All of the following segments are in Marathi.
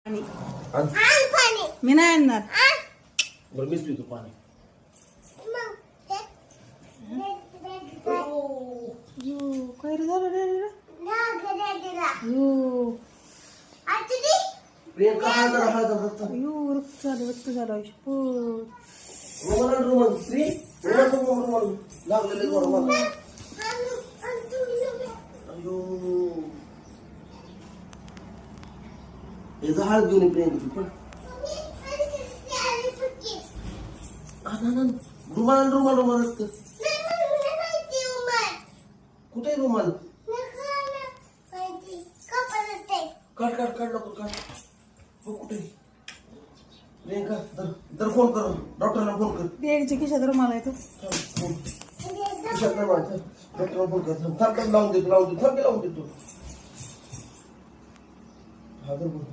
मी नाही आणणार. बरं मीच पितो पाणी. काय रे झालं रे प्रियंका रक्त झालं रक्त झालं रुमाल श्री रुमाल लागलेले रुमाल. अयो याचा हात घेऊन प्रियंका पण रुमाल रुमाल रुमाल रक्त कुठे रुमाल काढ काढ काढ लवकर काढ. हो कुठे प्रियंका तर फोन कर डॉक्टरला फोन कर. बेडच्या खिशात रुमाल आहे तो. खिशात नाही माहिती डॉक्टरला फोन कर. थांब लावून देतो थांब लावून देतो. हा तर बोल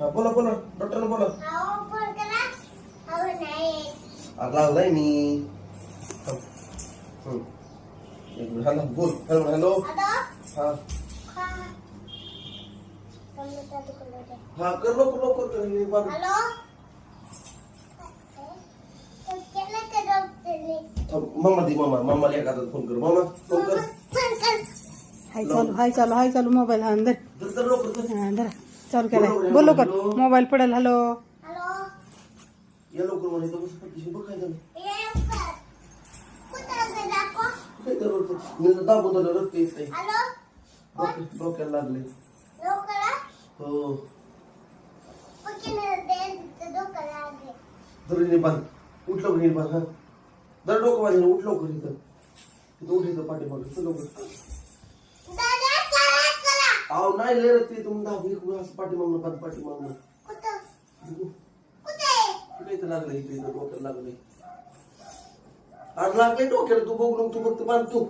हा बोला बोला डॉक्टरला बोला. लागलाय मी. हॅलो बोल हॅलो हा हा कर लवकर लवकर कर. मामा एका फोन कर. मामा फोन कर. हाय चालू मोबाईल हा अंदर लवकर धरा चालू केलाय. बोल लवकर मोबाईल पडेल. हॅलो या लवकर म्हणे बघ काय झालं. दाबून झालं रक्त येत डोक्याला लागले. हो निर्बाध उठलो निर्बाध हा दर डोकं माझ्या उठलो कर इथं उठ इथं पाठीमाग लवकर. अहो नाही लय रक्त तुम्ही दाबून पाठीमाग कुठे इथं लागलं इथं डोक्याला लागलंय. आज लागले डोक्याला तू बघून तू फक्त बांधतो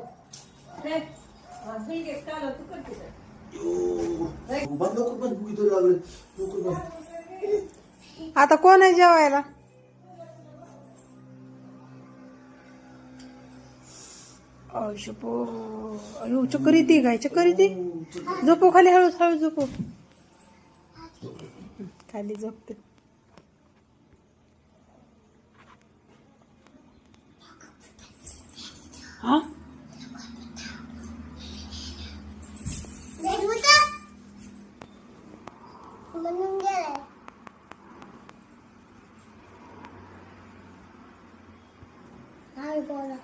बंद लवकर पण भुगी तरी लागले लवकर बंद. आता कोण आहे जेवायला. अयो चक्कर येते काय चक्कर येते. झोपो खाली हळू झोपो खाली झोपते. हा बोला